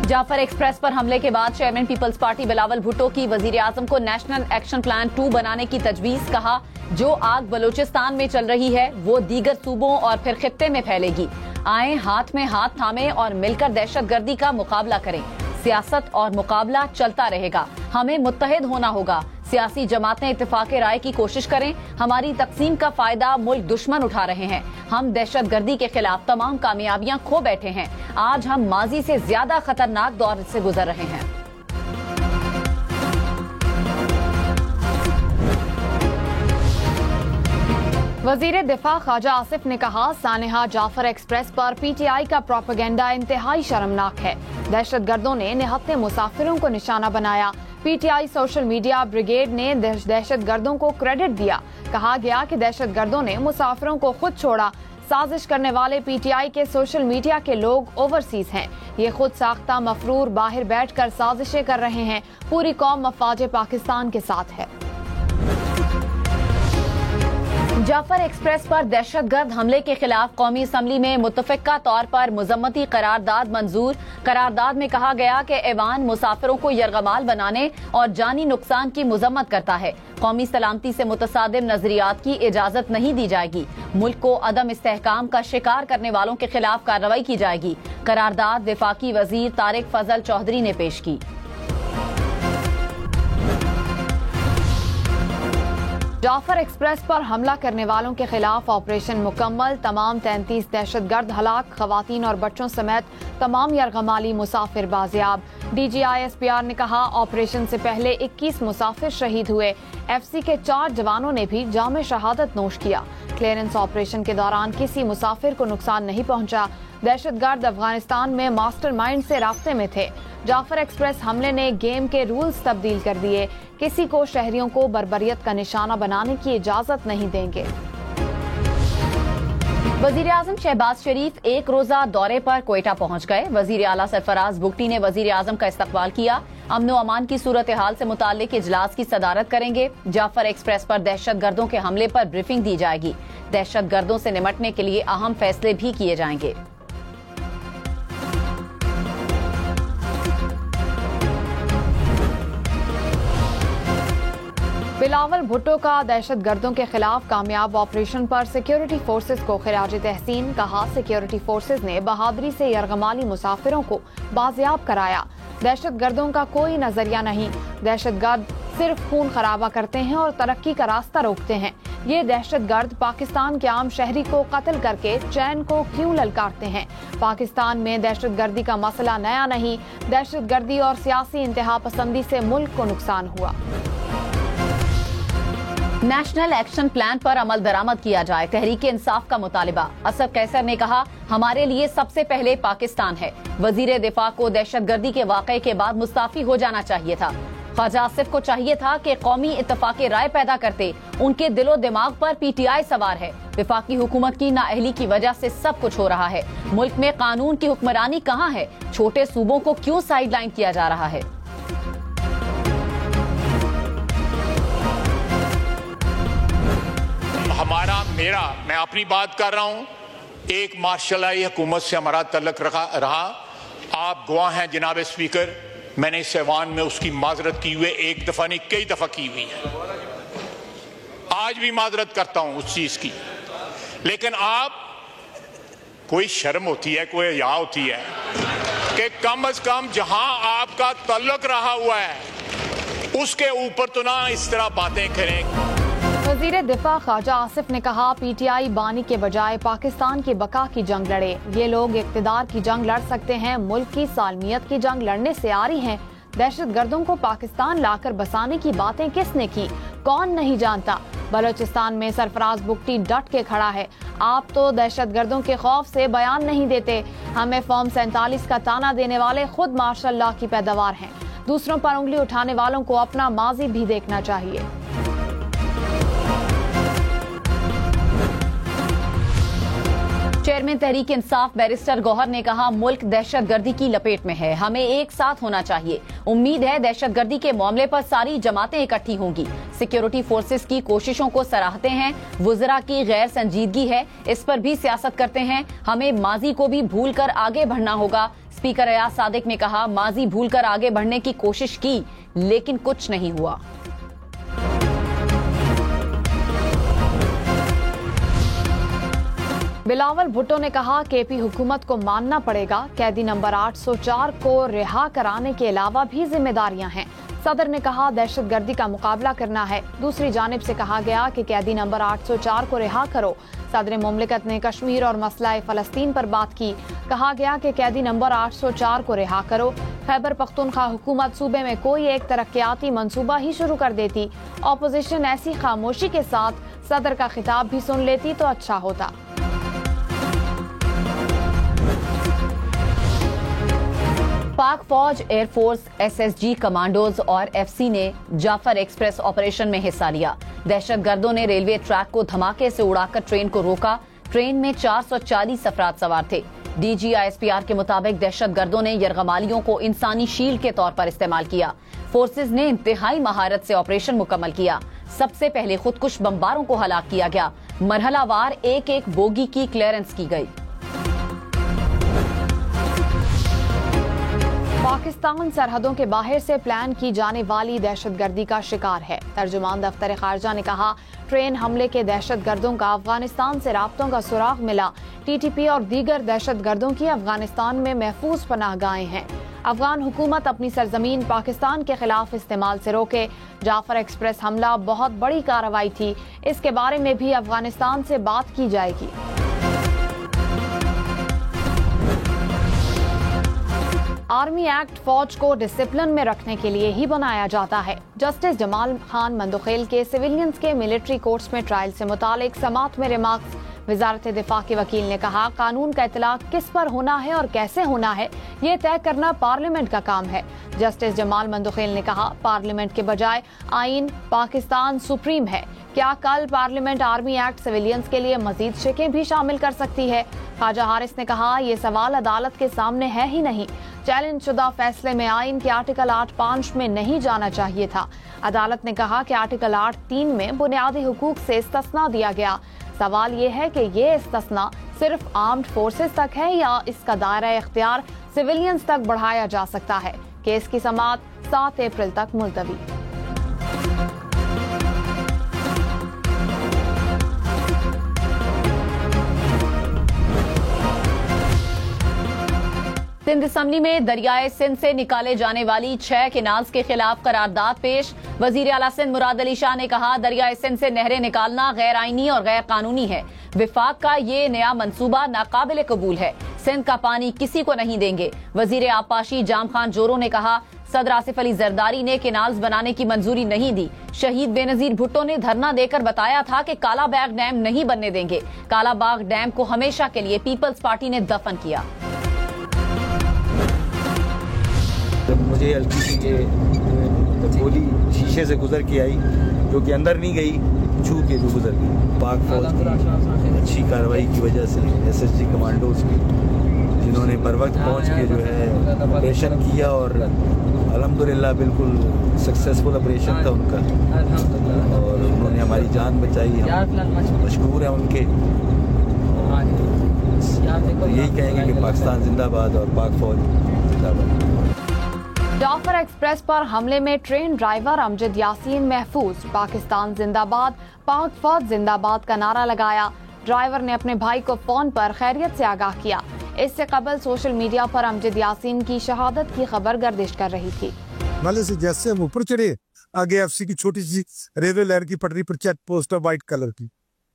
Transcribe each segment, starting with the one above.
Jafar express पर हमले के बाद चेयरमैन पीपल्स पार्टी बिलावल भुट्टो की वजीर आजम को नेशनल एक्शन प्लान 2 बनाने की तजवीज। कहा, जो आग बलूचिस्तान में चल रही है वो दीगर सूबों और फिर खित्ते में फैलेगी। आए हाथ में हाथ थामे और मिलकर दहशतगर्दी का मुकाबला करें। सियासत और मुकाबला चलता रहेगा, हमें मुत्तहिद होना होगा। सियासी जमातें इत्तेफाक़े राय की कोशिश करें। हमारी तकसीम का फायदा मुल्क दुश्मन उठा रहे हैं। हम दहशतगर्दी के खिलाफ तमाम कामयाबियां खो बैठे हैं। आज हम माजी से ज्यादा खतरनाक दौर से गुजर रहे हैं। वजीर दिफा ख्वाजा आसिफ ने कहा, सानेहा जाफर एक्सप्रेस पर पीटीआई का प्रोपेगेंडा इंतहाई शर्मनाक है। दहशतगर्दों ने निहत्ते मुसाफिरों को निशाना बनाया। पीटीआई सोशल मीडिया ब्रिगेड ने दहशतगर्दों को क्रेडिट दिया। कहा गया कि दहशतगर्दों ने मुसाफिरों को खुद छोड़ा। साजिश करने वाले पीटीआई के सोशल मीडिया के लोग ओवरसीज हैं। ये खुद साख्ता मफरूर बाहर बैठकर साजिशें कर रहे हैं। पूरी कौम मफाजे पाकिस्तान के साथ है। जाफर एक्सप्रेस पर दहशतगर्द हमले के खिलाफ कौमी असम्बली में मुत्तफ़िक़ा तौर पर मुज़म्मती करारदाद मंजूर। करारदाद में कहा गया कि ऐवान मुसाफिरों को यरगमाल बनाने और जानी नुकसान की मुज़म्मत करता है। कौमी सलामती से मुतसादिम नजरियात की इजाजत नहीं दी जाएगी। मुल्क को अदम इस्तेहकाम का शिकार करने वालों के खिलाफ कार्रवाई की जाएगी। करारदाद वफाकी वजीर तारिक फजल चौधरी ने पेश की। जाफर एक्सप्रेस पर हमला करने वालों के खिलाफ ऑपरेशन मुकम्मल। तमाम 33 दहशतगर्द हलाक, खवातीन और बच्चों समेत तमाम यरगमाली मुसाफिर बाजियाब। DGISPR ने कहा, ऑपरेशन से पहले 21 मुसाफिर शहीद हुए। FC के 4 जवानों ने भी जामे शहादत नोश किया। क्लियरेंस ऑपरेशन के दौरान किसी मुसाफिर को नुकसान नहीं पहुंचा। दहशतगर्द अफगानिस्तान में मास्टरमाइंड से राब्ते में थे। जाफर एक्सप्रेस हमले ने गेम के रूल्स तब्दील कर दिए। किसी को शहरियों को बर्बरियत का निशाना बनाने की इजाजत नहीं देंगे। वजीर आजम शहबाज शरीफ एक रोजा दौरे पर कोयटा पहुंच गए। वजीर आला सरफराज बुगटी ने वजीर आजम का इस्तकबाल किया। अमन व अमान की सूरत हाल से मुताल्लिक इजलास की सदारत करेंगे। जाफर एक्सप्रेस पर दहशतगर्दों के हमले पर ब्रीफिंग दी जाएगी। दहशतगर्दों से निमटने के लिए अहम फैसले भी किए जाएंगे। बिलावल भुट्टो का दहशतगर्दों के खिलाफ कामयाब ऑपरेशन पर सिक्योरिटी फोर्सेस को खिराज तहसीन। कहा, सिक्योरिटी फोर्सेस ने बहादुरी से यरगमाली मुसाफिरों को बाजियाब कराया। दहशतगर्दों का कोई नजरिया नहीं। दहशतगर्द सिर्फ खून खराबा करते हैं और तरक्की का रास्ता रोकते हैं। ये दहशतगर्द पाकिस्तान के आम शहरी को कत्ल करके चैन को क्यों ललकारते हैं। पाकिस्तान में दहशतगर्दी का मसला नया नहीं। दहशतगर्दी और सियासी इंतहा पसंदी से मुल्क को नुकसान हुआ। नेशनल एक्शन प्लान पर अमल दरामद किया जाए, तहरीके इंसाफ का मुतालिबा। असद कैसर ने कहा, हमारे लिए सबसे पहले पाकिस्तान है। वजीर दिफा को दहशतगर्दी के वाक़े के बाद मुस्ताफी हो जाना चाहिए था। ख्वाजा आसिफ को चाहिए था कि कौमी इत्तफाक़े राय पैदा करते। उनके दिलो दिमाग पर पीटीआई सवार है। वफाकी हुकूमत की नाअहली की वजह से सब कुछ हो रहा है। मुल्क में कानून की हुक्मरानी कहाँ है? छोटे सूबों को क्यों साइडलाइन किया जा रहा है? मैं अपनी बात कर रहा हूं। एक मार्शलाई हुकूमत से हमारा तल्लक रहा। आप गवाह हैं जनाब स्पीकर, मैंने इस ऐवान में उसकी माजरत की हुई एक दफा नहीं कई दफा की हुई है। आज भी माजरत करता हूं उस चीज की। लेकिन आप कोई शर्म होती है, कोई हया होती है कि कम से कम जहां आपका तल्लक रहा हुआ है उसके ऊपर तो ना इस तरह बातें करें। वजीर दिफा ख्वाजा आसिफ ने कहा, पीटीआई बानी के बजाय पाकिस्तान की बका की जंग लड़े। ये लोग इक़्तिदार की जंग लड़ सकते हैं, मुल्क की सालमियत की जंग लड़ने से आ रही हैं। दहशतगर्दों को पाकिस्तान लाकर बसाने की बातें किसने की, कौन नहीं जानता। बलोचिस्तान में सरफराज बुगटी डट के खड़ा है। आप तो दहशतगर्दों के खौफ से बयान नहीं देते। हमें फॉर्म 47 का ताना देने वाले खुद माशाअल्लाह की पैदावार हैं। दूसरों पर उंगली उठाने वालों को अपना माजी भी देखना चाहिए। चेयरमैन तहरीक इंसाफ बैरिस्टर गौहर ने कहा, मुल्क दहशतगर्दी की लपेट में है, हमें एक साथ होना चाहिए। उम्मीद है दहशतगर्दी के मामले पर सारी जमातें इकट्ठी होंगी। सिक्योरिटी फोर्सेस की कोशिशों को सराहते हैं। वुज़रा की गैर संजीदगी है, इस पर भी सियासत करते हैं। हमें माजी को भी भूल कर आगे बढ़ना होगा। स्पीकर अयाज सादिक ने कहा, माजी भूलकर आगे बढ़ने की कोशिश की लेकिन कुछ नहीं हुआ। बिलावल भुट्टो ने कहा, केपी हुकूमत को मानना पड़ेगा, कैदी नंबर 804 को रिहा कराने के अलावा भी जिम्मेदारियां हैं। सदर ने कहा, दहशतगर्दी का मुकाबला करना है। दूसरी जानिब से कहा गया कि कैदी नंबर 804 को रिहा करो। सदर मुमलिकत ने कश्मीर और मसला फ़लस्तीन पर बात की। कहा गया कि कैदी नंबर 804 को रिहा करो। खैबर पख्तूनख्वा हुकूमत सूबे में कोई एक तरक्याती मंसूबा ही शुरू कर देती। ऑपोजिशन ऐसी खामोशी के साथ सदर का खिताब भी सुन लेती तो अच्छा होता। पाक फौज, एयरफोर्स, एसएसजी कमांडोज और एफसी ने जाफर एक्सप्रेस ऑपरेशन में हिस्सा लिया। दहशतगर्दों ने रेलवे ट्रैक को धमाके से उड़ाकर ट्रेन को रोका। ट्रेन में 440 अफराद सवार थे। डीजी आईएसपीआर के मुताबिक दहशतगर्दों ने यरगमालियों को इंसानी शील्ड के तौर पर इस्तेमाल किया। फोर्सेज ने इंतहाई महारत से ऑपरेशन मुकम्मल किया। सबसे पहले खुदकुश बमबारों को हलाक किया गया। मरहलावार एक एक बोगी की क्लियरेंस की गई। पाकिस्तान सरहदों के बाहर से प्लान की जाने वाली दहशतगर्दी का शिकार है। तर्जुमान दफ्तर खारजा ने कहा, ट्रेन हमले के दहशतगर्दों का अफगानिस्तान से राब्तों का सुराग मिला। टीटीपी और दीगर दहशतगर्दों की अफगानिस्तान में महफूज पनाहगाहें हैं। अफगान हुकूमत अपनी सरजमीन पाकिस्तान के खिलाफ इस्तेमाल से रोके। जाफर एक्सप्रेस हमला बहुत बड़ी कार्रवाई थी। इसके बारे में भी अफगानिस्तान से बात की जाएगी। आर्मी एक्ट फौज को डिसिप्लिन में रखने के लिए ही बनाया जाता है। जस्टिस जमाल खान मंदुखेल के सिविलियंस के मिलिट्री कोर्ट्स में ट्रायल से मुतालिक समात में रिमार्क्स। वजारत दिफा के वकील ने कहा, कानून का इतलाक किस पर होना है और कैसे होना है, ये तय करना पार्लियामेंट का काम है। जस्टिस जमाल मंदुखेल ने कहा, पार्लियामेंट के बजाय आइन पाकिस्तान सुप्रीम है। क्या कल पार्लियामेंट आर्मी एक्ट सिविलियंस के लिए मजीद शिकें भी शामिल कर सकती है? ख्वाजा हारिस ने कहा, ये सवाल अदालत के सामने है ही नहीं। चैलेंज शुदा फैसले में आइन के आर्टिकल 8(5) में नहीं जाना चाहिए था। अदालत ने कहा कि आर्टिकल 8(3) में बुनियादी हुकूक से इस्तिस्ना दिया गया। सवाल ये है कि ये इस्तिस्ना सिर्फ आर्म्ड फोर्सेस तक है या इसका दायरा इख्तियार सिविलियंस तक बढ़ाया जा सकता है। केस की समाअत 7 अप्रैल तक मुलतवी। सिंध असम्बली में दरियाए सिंध से निकाले जाने वाली 6 केनाल्स के खिलाफ करारदाद पेश। वजीर आला सिंध मुराद अली शाह ने कहा, दरियाए सिंध से नहरें निकालना गैर आईनी और गैर कानूनी है। विफाक का ये नया मंसूबा नाकाबिल कबूल है। सिंध का पानी किसी को नहीं देंगे। वजीर आबपाशी जाम खान जोरो ने कहा, सदर आसिफ अली जरदारी ने केनाल्स बनाने की मंजूरी नहीं दी। शहीद बेनजीर भुट्टो ने धरना देकर बताया था कि काला बाग डैम नहीं बनने देंगे। काला बाग डैम को हमेशा के लिए पीपल्स पार्टी ने दफन किया। मुझे हल्की सी गोली शीशे से गुजर के आई, जो कि अंदर नहीं गई, छू के जो गुजर गई। पाक फौज की अच्छी कार्रवाई की वजह से एसएसजी कमांडोज की, जिन्होंने बर वक्त पहुँच के जो है ऑपरेशन किया और अल्हम्दुलिल्लाह बिल्कुल सक्सेसफुल ऑपरेशन था उनका और उन्होंने हमारी जान बचाई। हम मशकूर हैं उनके। यही कहेंगे कि पाकिस्तान जिंदाबाद और पाक फौज जिंदाबाद। जाफर एक्सप्रेस पर हमले में ट्रेन ड्राइवर अमजद यासीन महफूज। पाकिस्तान जिंदाबाद, पाक फौज जिंदाबाद का नारा लगाया। ड्राइवर ने अपने भाई को फोन पर खैरियत से आगाह किया। इससे कबल सोशल मीडिया पर अमजद यासीन की शहादत की खबर गर्दिश कर रही थी। नाले से जैसे हम ऊपर चढ़े, आगे एफसी की छोटी सी रेलवे लाइन की पटरी पर चेक पोस्ट है व्हाइट कलर की।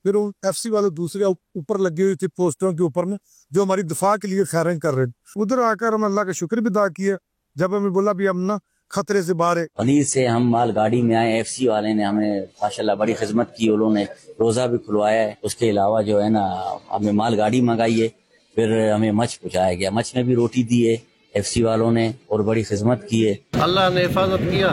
फिर उन एफसी वाले दूसरे ऊपर लगे हुए थे पोस्टरों के ऊपर में, जो हमारी दिफा के लिए खैरें कर रहे थे। उधर आकर हम अल्लाह का शुक्र भी अदा किया जब हमें बोला भी हम ना खतरे से बाहर है। पनीर से हम माल गाड़ी में आए, एफसी वाले ने हमें माशाल्लाह बड़ी खिदमत की। उन्होंने रोजा भी खुलवाया है। उसके अलावा जो है ना हमें माल गाड़ी मंगाई है, फिर हमें मच पहुँचाया गया। मच में भी रोटी दी है एफसी वालों ने और बड़ी खिदमत की है। अल्लाह ने हिफाजत किया,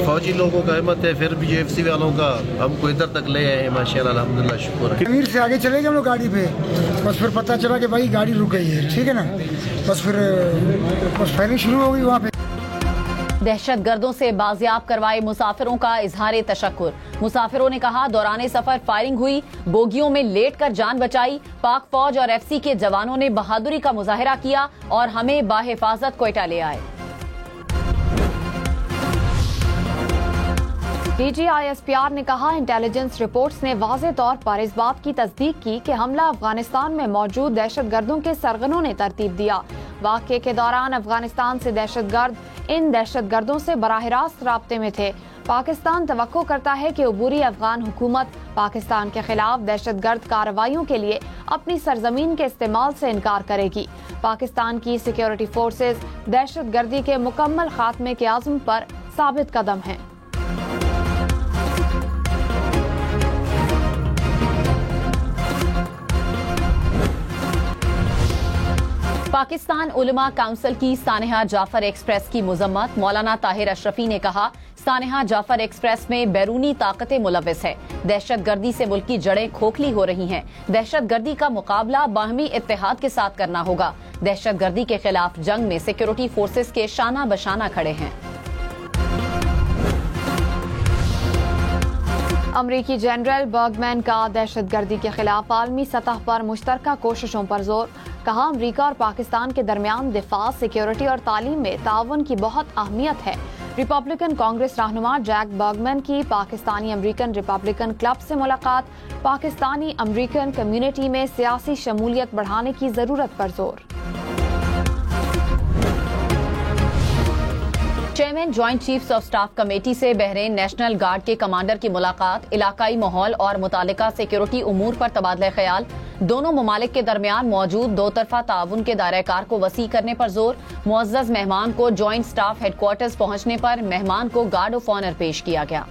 फौजी लोगों का हिम्मत है, फिर भी एफसी वालों का हमको इधर तक ले आए हैं माशाल्लाह, अल्हम्दुलिल्लाह शुक्र है। पनीर से आगे चले गए हम लोग गाड़ी पे, बस फिर पता चला कि भाई गाड़ी रुक गई है, ठीक है ना। बस फिर फायरिंग शुरू हो गई वहाँ पे। दहशतगर्दों से बाजियाब करवाए मुसाफिरों का इजहार तशक्कुर। मुसाफिरों ने कहा, दौरान सफर फायरिंग हुई, बोगियों में लेटकर जान बचाई। पाक फौज और एफसी के जवानों ने बहादुरी का मुजाहिरा किया और हमें बाहिफाजत क्वेटा ले आए। DGISPR ने कहा, इंटेलिजेंस रिपोर्ट्स ने वाज़े तौर पर इस बात की तस्दीक की कि हमला अफगानिस्तान में मौजूद दहशतगर्दों के सरगनों ने तरतीब दिया। वाक़े के दौरान अफगानिस्तान से दहशतगर्द इन दहशतगर्दों से बराह रास्त राब्ते में थे। पाकिस्तान तवक्को करता है कि अबूरी अफगान हुकूमत पाकिस्तान के खिलाफ दहशतगर्द कार्रवाइयों के लिए अपनी सरजमीन के इस्तेमाल से इनकार करेगी। पाकिस्तान की सिक्योरिटी फोर्सेज दहशतगर्दी के मुकम्मल खात्मे के आज़म पर साबित कदम हैं। पाकिस्तान उलमा काउंसिल की सानेहा जाफर एक्सप्रेस की मुजम्मत। मौलाना ताहिर अशरफी ने कहा, सानेहा जाफर एक्सप्रेस में बैरूनी ताकतें मुलविस है। दहशतगर्दी से मुल्क की जड़ें खोखली हो रही हैं। दहशतगर्दी का मुकाबला बाहमी इत्तेहाद के साथ करना होगा। दहशतगर्दी के खिलाफ जंग में सिक्योरिटी फोर्सेस के शाना बशाना खड़े हैं। अमरीकी जनरल बर्गमैन का दहशतगर्दी के खिलाफ आलमी सतह पर मुश्तरका कोशिशों पर जोर। कहा, अमरीका और पाकिस्तान के दरमियान दिफा, सिक्योरिटी और तालीम में ताउन की बहुत अहमियत है। रिपब्लिकन कांग्रेस रहनुमा जैक बर्गमैन की पाकिस्तानी अमरीकन रिपब्लिकन क्लब से मुलाकात। पाकिस्तानी अमरीकन कम्युनिटी में सियासी शमूलियत बढ़ाने की जरूरत पर जोर। Chairman joint chiefs of staff committee से बहरीन नेशनल गार्ड के कमांडर की मुलाकात। इलाकाई माहौल और मुतालिका सिक्योरिटी उमूर पर तबादला ख्याल। दोनों ममालिक के दरमियान मौजूद दो तरफा ताउन के दायरे कार को वसी करने पर जोर। मुअज़्ज़ज़ मेहमान को ज्वाइंट स्टाफ हेडक्वार्टर्स पहुंचने पर मेहमान को गार्ड ऑफ ऑनर पेश किया गया।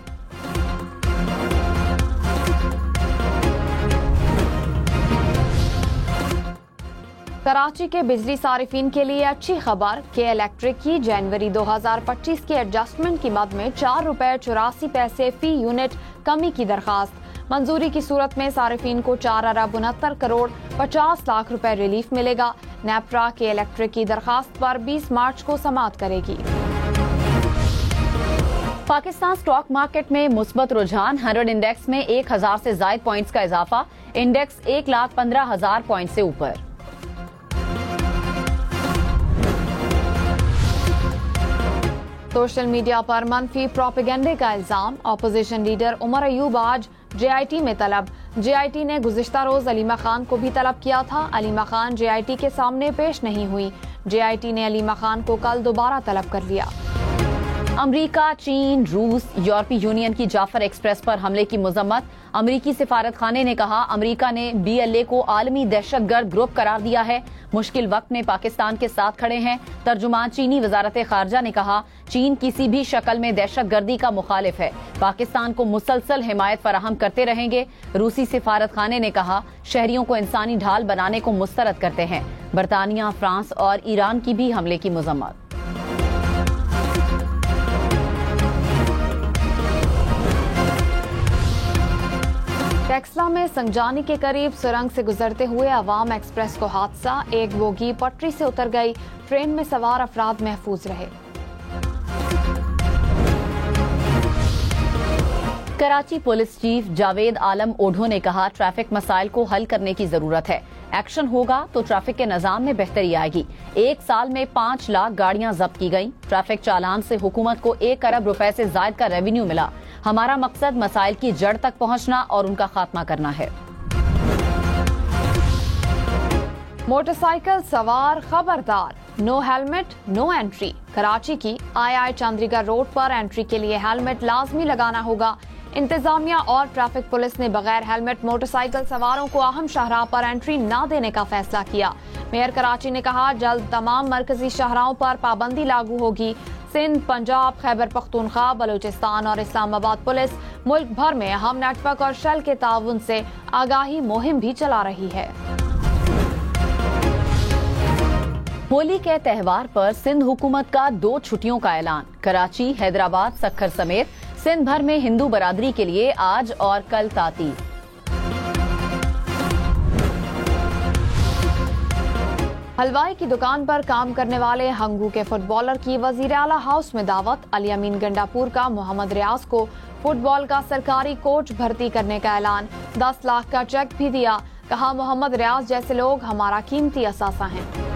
कराची के बिजली सारिफीन के लिए अच्छी खबर कि इलेक्ट्रिक की जनवरी 2025 की एडजस्टमेंट की मद में ₹4.84 फी यूनिट कमी की दरखास्त। मंजूरी की सूरत में सारिफीन को 4.69 करोड़ 50 लाख रुपए रिलीफ मिलेगा। नेपरा के इलेक्ट्रिक की दरखास्त पर 20 मार्च को समाअत करेगी। पाकिस्तान स्टॉक मार्केट में मुस्बत रुझान। 100 इंडेक्स में 1000 से ज्यादा पॉइंट्स का इजाफा। इंडेक्स 1,15,000 पॉइंट से ऊपर। सोशल मीडिया पर मनफी प्रोपेगेंडे का इल्जाम। अपोजिशन लीडर उमर अयूब आज JIT में तलब। JIT ने गुज़िश्ता रोज अलीमा खान को भी तलब किया था। अलीमा खान JIT के सामने पेश नहीं हुई। JIT ने अलीमा खान को कल दोबारा तलब कर लिया। अमरीका, चीन, रूस, यूरोपीय यूनियन की जाफर एक्सप्रेस पर हमले की मजम्मत। अमरीकी सिफारत खाने ने कहा, अमरीका ने BLA को आलमी दहशतगर्द ग्रुप करार दिया है। मुश्किल वक्त में पाकिस्तान के साथ खड़े हैं। तर्जुमान चीनी वजारत खारजा ने कहा, चीन किसी भी शक्ल में दहशतगर्दी का मुखालिफ है। पाकिस्तान को मुसलसल हिमायत फराहम करते रहेंगे। रूसी सिफारत खाने ने कहा, शहरियों को इंसानी ढाल बनाने को मुस्तरद करते हैं। बरतानिया, फ्रांस और ईरान की भी हमले की मजम्मत। टेक्सला में संजानी के करीब सुरंग से गुजरते हुए अवाम एक्सप्रेस को हादसा। एक बोगी पटरी से उतर गई। ट्रेन में सवार अफराद महफूज रहे। कराची पुलिस चीफ जावेद आलम ओढो ने कहा, ट्रैफिक मसाइल को हल करने की जरूरत है। एक्शन होगा तो ट्रैफिक के निजाम में बेहतरी आएगी। एक साल में 5 लाख गाड़ियां जब्त की गईं। ट्रैफिक चालान से हुकूमत को 1 अरब रुपए से ज्यादा का रेवेन्यू मिला। हमारा मकसद मसाइल की जड़ तक पहुंचना और उनका खात्मा करना है। मोटरसाइकिल सवार खबरदार, no helmet no entry. Karachi की II चंद्रीगढ़ रोड पर एंट्री के लिए हेलमेट लाजमी लगाना होगा। इंतजामिया और ट्रैफिक पुलिस ने बगैर हेलमेट मोटरसाइकिल सवारों को अहम शाहराह पर एंट्री न देने का फैसला किया। मेयर कराची ने कहा, जल्द तमाम मरकजी शाहराहों पर पाबंदी लागू होगी। सिंध, पंजाब, खैबर पख्तूनख्वा, बलूचिस्तान और इस्लामाबाद पुलिस मुल्क भर में अहम नेटवर्क और शेल के ताउन से आगाही मुहिम भी चला रही है। होली के त्यौहार पर सिंध हुकूमत का 2 छुट्टियों का ऐलान। कराची, हैदराबाद, सक्खर समेत सिंध भर में हिंदू बरादरी के लिए आज और कल तातील। हलवाई की दुकान पर काम करने वाले हंगू के फुटबॉलर की वजीर आला हाउस में दावत। अली अमीन गंडापुर का मोहम्मद रियाज को फुटबॉल का सरकारी कोच भर्ती करने का ऐलान। 10 लाख का चेक भी दिया। कहा, मोहम्मद रियाज जैसे लोग हमारा कीमती असासा हैं।